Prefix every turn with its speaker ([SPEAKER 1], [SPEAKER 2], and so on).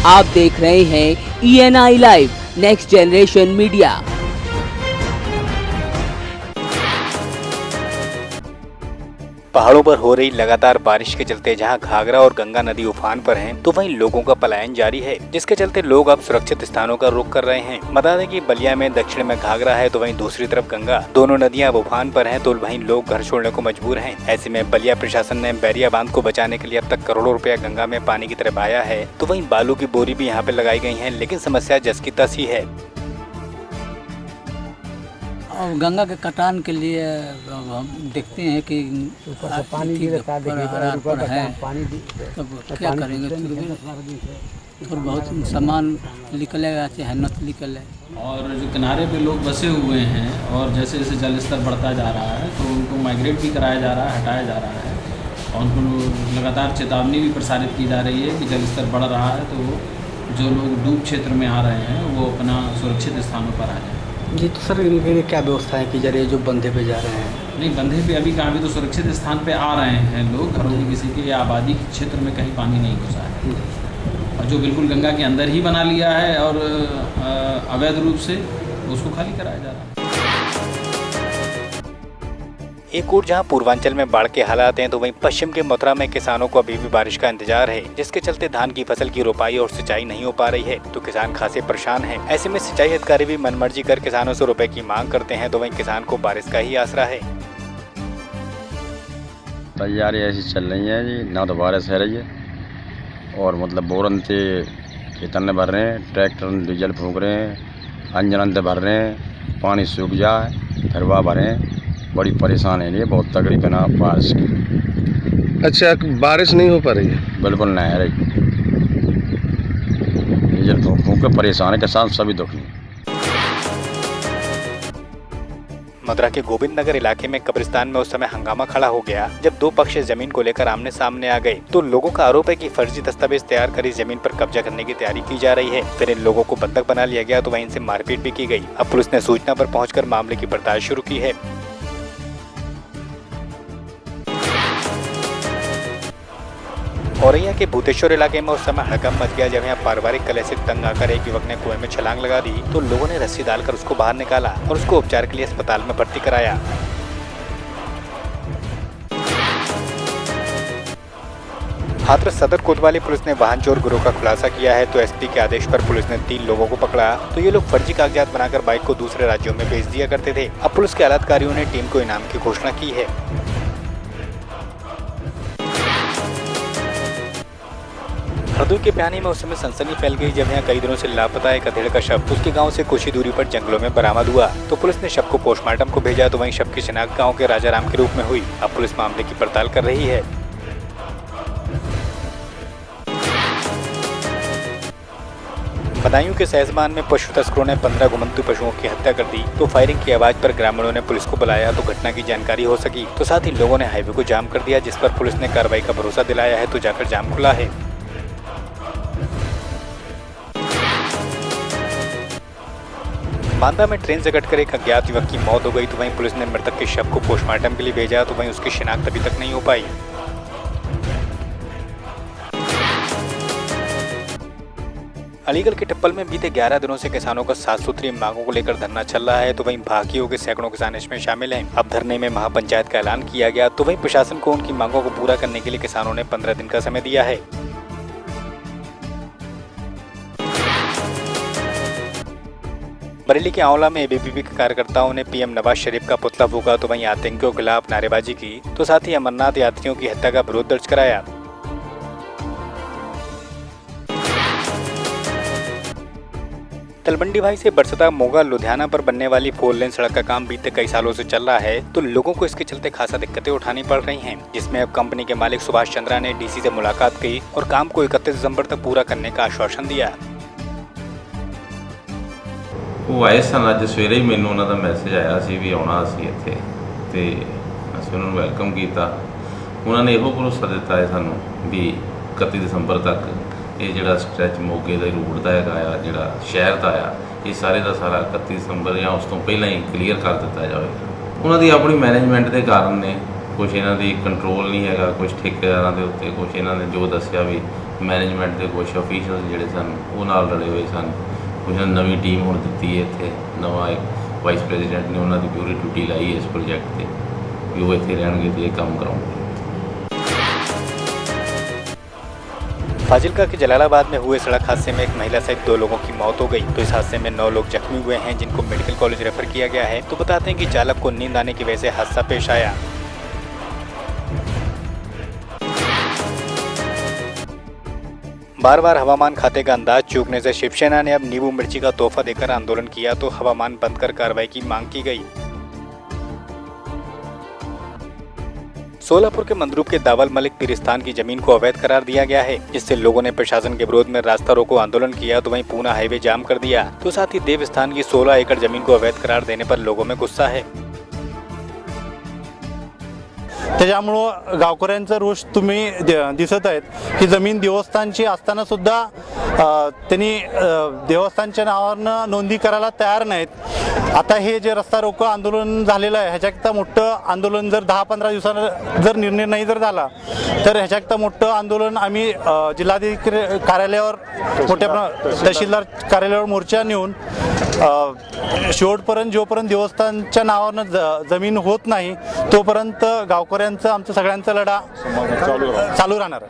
[SPEAKER 1] आप देख रहे हैं ENI live next generation media.
[SPEAKER 2] पहाड़ों पर हो रही लगातार बारिश के चलते जहां घाघरा और गंगा नदी उफान पर हैं, तो वहीं लोगों का पलायन जारी है, जिसके चलते लोग अब सुरक्षित स्थानों का रुख कर रहे हैं। बता दें कि बलिया में दक्षिण में घाघरा है तो वहीं दूसरी तरफ गंगा, दोनों नदियां अब उफान पर हैं, तो वहीं लोग घर छोड़ने को मजबूर हैं। ऐसे में बलिया प्रशासन ने बैरिया बांध को बचाने के लिए अब तक करोड़ों रुपया गंगा में पानी की तरफ बहाया है, तो वहीं बालू की बोरी भी यहाँ पे लगाई गई है, लेकिन समस्या जस की तस ही है।
[SPEAKER 3] और गंगा के कटान के लिए हम देखते हैं कि
[SPEAKER 4] ऊपर से पानी गिरता है,
[SPEAKER 3] तब क्या करेंगे, और बहुत सामान निकलेगा चाहे न निकले।
[SPEAKER 5] और जो किनारे पे लोग बसे हुए हैं और जैसे जैसे जल स्तर बढ़ता जा रहा है तो उनको माइग्रेट भी कराया जा रहा है, हटाया जा रहा है, और उनको लगातार चेतावनी भी प्रसारित की जा रही है कि जल स्तर बढ़ रहा है तो जो लोग डूब क्षेत्र में आ रहे हैं वो अपना सुरक्षित स्थानों पर आ जाएँ।
[SPEAKER 4] जी, तो सर इनके लिए क्या व्यवस्था है कि जरिए जो बंधे पे जा रहे हैं?
[SPEAKER 5] नहीं, बंधे पे अभी कहाँ, भी तो सुरक्षित स्थान पे आ रहे हैं लोग, घरों में किसी के आबादी के क्षेत्र में कहीं पानी नहीं घुसा है, और जो बिल्कुल गंगा के अंदर ही बना लिया है और अवैध रूप से उसको खाली कराया जा रहा है।
[SPEAKER 2] एक और जहां पूर्वांचल में बाढ़ के हालात हैं, तो वहीं पश्चिम के मथुरा में किसानों को अभी भी बारिश का इंतजार है, जिसके चलते धान की फसल की रोपाई और सिंचाई नहीं हो पा रही है, तो किसान खासे परेशान हैं। ऐसे में सिंचाई अधिकारी भी मनमर्जी कर किसानों से रुपए की मांग करते हैं, तो वहीं किसान को बारिश का ही आसरा है।
[SPEAKER 6] तैयारी ऐसी चल रही है जी, ना तो बारिश है रही है और मतलब बोरन से खेतन भर रहे हैं, ट्रैक्टर डीजल फूंक रहे हैं, अंजन भर रहे हैं, पानी सूख जाए फिर वह भरें, बड़ी परेशान है ये, बहुत तगड़ी बिना बारिश की।
[SPEAKER 7] अच्छा, बारिश नहीं हो पा रही है?
[SPEAKER 6] बिल्कुल नहीं है रही, डीजल फूंक के परेशान है किसान, सभी दुखी।
[SPEAKER 2] मथुरा के गोविंद नगर इलाके में कब्रिस्तान में उस समय हंगामा खड़ा हो गया जब दो पक्ष जमीन को लेकर आमने सामने आ गए, तो लोगों का आरोप है कि फर्जी दस्तावेज तैयार कर इस जमीन पर कब्जा करने की तैयारी की जा रही है। फिर इन लोगों को बंधक बना लिया गया, तो वहीं इनसे मारपीट भी की गई। अब पुलिस ने सूचना पर पहुंचकर मामले की पड़ताल शुरू की है। औरैया के भूतेश्वर इलाके में उस समय हड़कंप मच गया जब यहाँ पारिवारिक कलह से तंग आकर एक युवक ने कुएं में छलांग लगा दी, तो लोगों ने रस्सी डालकर उसको बाहर निकाला और उसको उपचार के लिए अस्पताल में भर्ती कराया। हाथरस सदर कोतवाली पुलिस ने वाहन चोर गिरोह का खुलासा किया है, तो एसपी के आदेश पर पुलिस ने 3 लोगों को पकड़ा, तो ये लोग फर्जी कागजात बनाकर बाइक को दूसरे राज्यों में भेज दिया करते थे। अब पुलिस के आलाधिकारियों ने टीम को इनाम की घोषणा की है। हरदोई के प्यानी में उस समय सनसनी फैल गई जब यहाँ कई दिनों से लापता एक अधेड़ का शव उसके गांव से कुछ ही दूरी पर जंगलों में बरामद हुआ, तो पुलिस ने शव को पोस्टमार्टम को भेजा, तो वहीं शव की शिनाख्त गांव के राजाराम के रूप में हुई। अब पुलिस मामले की पड़ताल कर रही है। बदायूं के सहसमान में पशु तस्करों ने 15 घुमंतू पशुओं की हत्या कर दी, तो फायरिंग की आवाज पर ग्रामीणों ने पुलिस को बुलाया, तो घटना की जानकारी हो सकी, तो साथ ही लोगों ने हाईवे को जाम कर दिया, जिस पर पुलिस ने कार्रवाई का भरोसा दिलाया है, तो जाकर जाम खुला है। बांदा में ट्रेन से कटकर एक अज्ञात युवक की मौत हो गई, तो वहीं पुलिस ने मृतक के शव को पोस्टमार्टम के लिए भेजा, तो वहीं उसकी शिनाख्त अभी तक नहीं हो पाई। अलीगढ़ के टिप्पल में बीते 11 दिनों से किसानों का 7 सूत्रीय मांगों को लेकर धरना चल रहा है, तो वहीं भाकियों के सैकड़ों किसान इसमें शामिल हैं। अब धरने में महापंचायत का ऐलान किया गया, तो वहीं प्रशासन को उनकी मांगों को पूरा करने के लिए किसानों ने 15 दिन का समय दिया है। बरेली के आंवला में एबीवीपी के कार्यकर्ताओं ने पीएम नवाज शरीफ का पुतला फूंका, तो वहीं आतंकियों के खिलाफ नारेबाजी की, तो साथ ही अमरनाथ यात्रियों की हत्या का विरोध दर्ज कराया। तलवंडी भाई से बरसता मोगा लुधियाना पर बनने वाली 4 लेन सड़क का काम बीते कई सालों से चल रहा है, तो लोगों को इसके चलते खासा दिक्कतें उठानी पड़ रही हैं, जिसमें अब कंपनी के मालिक सुभाष चंद्रा ने डीसी से मुलाकात की और काम को 31 दिसंबर तक पूरा करने का आश्वासन दिया।
[SPEAKER 8] ਉਹ ਆਏ ਸਨ ਅੱਜ ਸਵੇਰੇ ਹੀ ਮੈਨੂੰ ਉਹਨਾਂ ਦਾ ਮੈਸੇਜ ਆਇਆ ਸੀ ਵੀ ਆਉਣਾ ਅਸੀਂ ਇੱਥੇ, ਤੇ ਅਸੀਂ ਉਹਨਾਂ ਨੂੰ ਵੈਲਕਮ ਕੀਤਾ। ਉਹਨਾਂ ਨੇ ਇਹੋ ਭਰੋਸਾ ਦਿੱਤਾ ਹੈ ਸਾਨੂੰ ਵੀ 31 ਦਸੰਬਰ ਤੱਕ ਇਹ ਜਿਹੜਾ ਸਟ੍ਰੈਚ ਮੋਗੇ ਦੇ ਰੂਟ ਦਾ ਹੈਗਾ ਆ, ਜਿਹੜਾ ਸ਼ਹਿਰ ਦਾ ਆ, ਇਹ ਸਾਰੇ ਦਾ ਸਾਰਾ 31 ਦਸੰਬਰ ਜਾਂ ਉਸ ਤੋਂ ਪਹਿਲਾਂ ਹੀ ਕਲੀਅਰ ਕਰ ਦਿੱਤਾ ਜਾਵੇਗਾ। ਉਹਨਾਂ ਦੀ ਆਪਣੀ ਮੈਨੇਜਮੈਂਟ ਦੇ ਕਾਰਨ ਨੇ, ਕੁਛ ਇਹਨਾਂ ਦੀ ਕੰਟਰੋਲ ਨਹੀਂ ਹੈਗਾ, ਕੁਛ ਠੇਕੇਦਾਰਾਂ ਦੇ ਉੱਤੇ, ਕੁਛ ਇਹਨਾਂ ਨੇ ਜੋ ਦੱਸਿਆ ਵੀ ਮੈਨੇਜਮੈਂਟ ਦੇ ਕੁਝ ਅਫੀਸ਼ੀਅਲ ਜਿਹੜੇ ਸਨ ਉਹ ਨਾਲ ਰਲੇ ਹੋਏ ਸਨ। ਕੁਝ ਨਵੀਂ ਟੀਮ ਹੁਣ ਦਿੱਤੀ ਹੈ ਇੱਥੇ, ਨਵਾਂ ਇੱਕ ਵਾਈਸ ਪ੍ਰੈਜ਼ੀਡੈਂਟ ਨੇ ਉਹਨਾਂ ਦੀ ਪੂਰੀ ਡਿਊਟੀ ਲਾਈ ਹੈ ਇਸ ਪ੍ਰੋਜੈਕਟ 'ਤੇ ਵੀ ਉਹ ਇੱਥੇ ਰਹਿਣਗੇ ਤੇ ਇਹ ਕੰਮ ਕਰਾਉਣਗੇ।
[SPEAKER 2] फाजिल्का के जलालाबाद में हुए सड़क हादसे में एक महिला सहित 2 लोगों की मौत हो गई, तो इस हादसे में 9 लोग जख्मी हुए हैं जिनको मेडिकल कॉलेज रेफर किया गया है। तो बताते हैं कि चालक को नींद आने की वजह से हादसा पेश आया। बार बार हवामान खाते का अंदाज चूकने से शिवसेना ने अब नींबू मिर्ची का तोहफा देकर आंदोलन किया, तो हवामान बंद कर कार्रवाई की मांग की गई। सोलापुर के मंदरूप के दावल मलिक पीरिस्तान की जमीन को अवैध करार दिया गया है, जिससे लोगों ने प्रशासन के विरोध में रास्ता रोको आंदोलन किया। तो वहीं पूना हाईवे जाम कर दिया। तो साथ ही देवस्थान की 16 एकड़ जमीन को अवैध करार देने पर लोगों में गुस्सा है।
[SPEAKER 9] त्याच्यामुळं गावकऱ्यांचा रोष तुम्ही दिसत आहेत की जमीन देवस्थानची असताना सुद्धा त्यांनी देवस्थानच्या नावानं नोंदी करायला तयार नाहीत। आता हे जे रस्ता रोको आंदोलन झालेलं आहे ह्याच्याकरता मोठं आंदोलन जर 10-15 दिवसांना जर निर्णय नाही जर झाला तर ह्याच्याकरता मोठं आंदोलन आम्ही जिल्हाधिकारी कार्यालयावर मोठ्या तहसीलदार कार्यालयावर मोर्चा नेऊन शेवटपर्यंत जोपर्यंत देवस्थानच्या नावानं जमीन होत नाही तोपर्यंत गावकऱ्यांचा आमचा सगळ्यांचा लढा चालू राहणार।